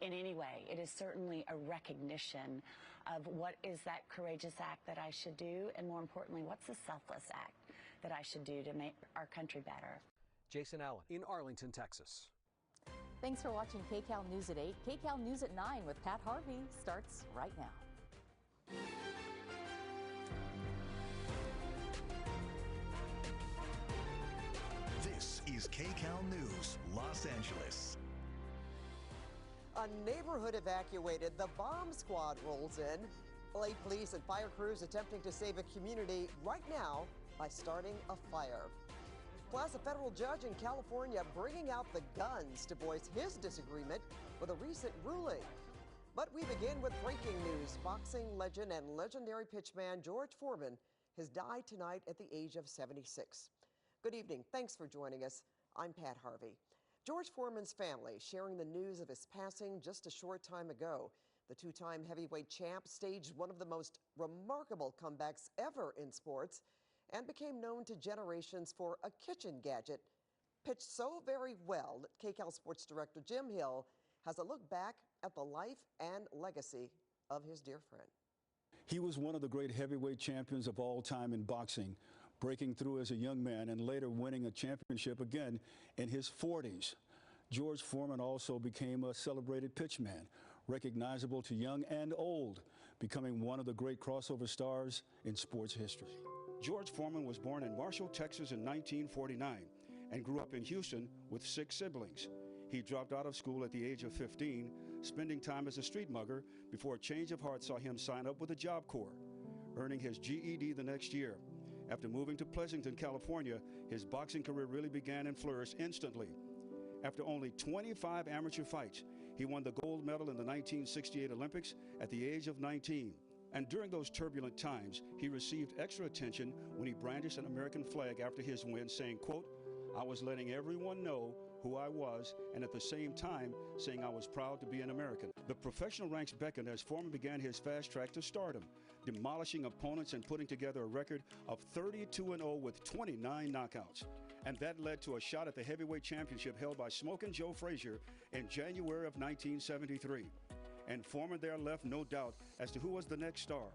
in any way. It is certainly a recognition of what is that courageous act that I should do, and more importantly, what's the selfless act that I should do to make our country better. Jason Allen in Arlington, Texas. Thanks for watching Kcal News at 8. Kcal News at 9 with Pat Harvey starts right now. This is Kcal News, Los Angeles. A neighborhood evacuated. The bomb squad rolls in. LA police and fire crews attempting to save a community right now by starting a fire. Plus, a federal judge in California bringing out the guns to voice his disagreement with a recent ruling. But we begin with breaking news. Boxing legend and legendary pitchman George Foreman has died tonight at the age of 76. Good evening. Thanks for joining us. I'm Pat Harvey. George Foreman's family sharing the news of his passing just a short time ago. The two-time heavyweight champ staged one of the most remarkable comebacks ever in sports and became known to generations for a kitchen gadget pitched so very well that Kcal Sports Director Jim Hill has a look back at the life and legacy of his dear friend. He was one of the great heavyweight champions of all time in boxing, breaking through as a young man and later winning a championship again in his 40s. George Foreman also became a celebrated pitchman, recognizable to young and old, becoming one of the great crossover stars in sports history. George Foreman was born in Marshall, Texas in 1949 and grew up in Houston with 6 siblings. He dropped out of school at the age of 15, spending time as a street mugger before a change of heart saw him sign up with the Job Corps, earning his GED the next year. After moving to Pleasanton, California, his boxing career really began and flourished instantly. After only 25 amateur fights, he won the gold medal in the 1968 Olympics at the age of 19. And during those turbulent times, he received extra attention when he brandished an American flag after his win, saying, quote, "I was letting everyone know who I was, and at the same time saying I was proud to be an American." The professional ranks beckoned as Foreman began his fast track to stardom, demolishing opponents and putting together a record of 32-0 with 29 knockouts. And that led to a shot at the heavyweight championship held by Smokin' Joe Frazier in January of 1973. And Foreman there left no doubt as to who was the next star,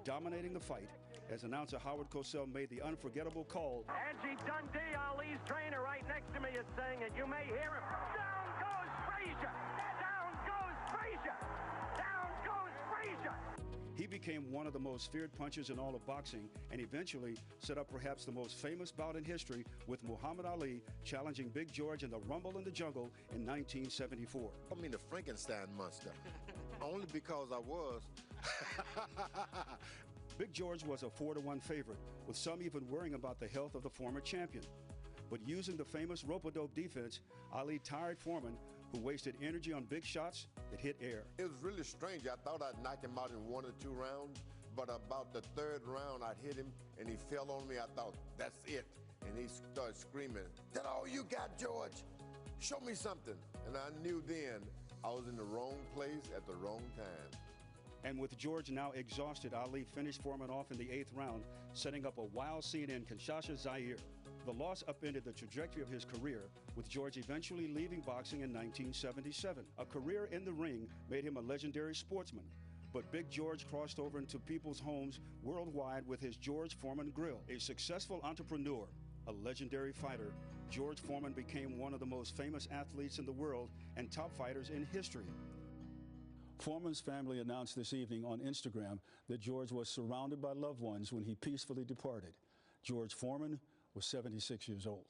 dominating the fight as announcer Howard Cosell made the unforgettable call. Angie Dundee, Ali's trainer, right next to me is saying it. You may hear him. Down goes Frazier! Down goes Frazier! Down goes Frazier! He became one of the most feared punchers in all of boxing and eventually set up perhaps the most famous bout in history with Muhammad Ali challenging Big George in the Rumble in the Jungle in 1974. I mean the Frankenstein monster, only because I was. Big George was a 4-1 favorite, with some even worrying about the health of the former champion. But using the famous rope-a-dope defense, Ali tired Foreman, who wasted energy on big shots that hit air. It was really strange. I thought I'd knock him out in 1 or 2 rounds, but about the 3rd round, I'd hit him, and he fell on me. I thought, that's it. And he started screaming, "That all you got, George? Show me something." And I knew then I was in the wrong place at the wrong time. And with George now exhausted, Ali finished Foreman off in the 8th round, setting up a wild scene in Kinshasa, Zaire. The loss upended the trajectory of his career, with George eventually leaving boxing in 1977. A career in the ring made him a legendary sportsman. But Big George crossed over into people's homes worldwide with his George Foreman Grill. A successful entrepreneur, a legendary fighter, George Foreman became one of the most famous athletes in the world and top fighters in history. Foreman's family announced this evening on Instagram that George was surrounded by loved ones when he peacefully departed. George Foreman was 76 years old.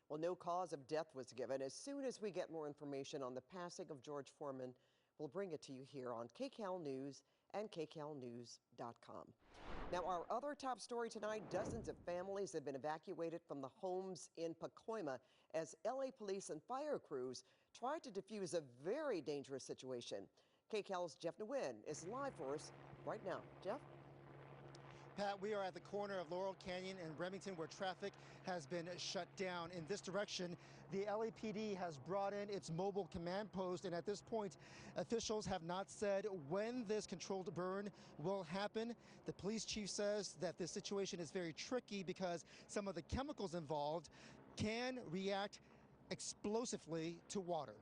Well, no cause of death was given. As soon as we get more information on the passing of George Foreman, we'll bring it to you here on Kcal News and kcalnews.com. Now, our other top story tonight, dozens of families have been evacuated from the homes in Pacoima as LA police and fire crews tried to defuse a very dangerous situation. KCAL's Jeff Nguyen is live for us right now. Jeff? Pat, we are at the corner of Laurel Canyon and Remington where traffic has been shut down. In this direction, the LAPD has brought in its mobile command post, and at this point, officials have not said when this controlled burn will happen. The police chief says that this situation is very tricky because some of the chemicals involved can react explosively to water.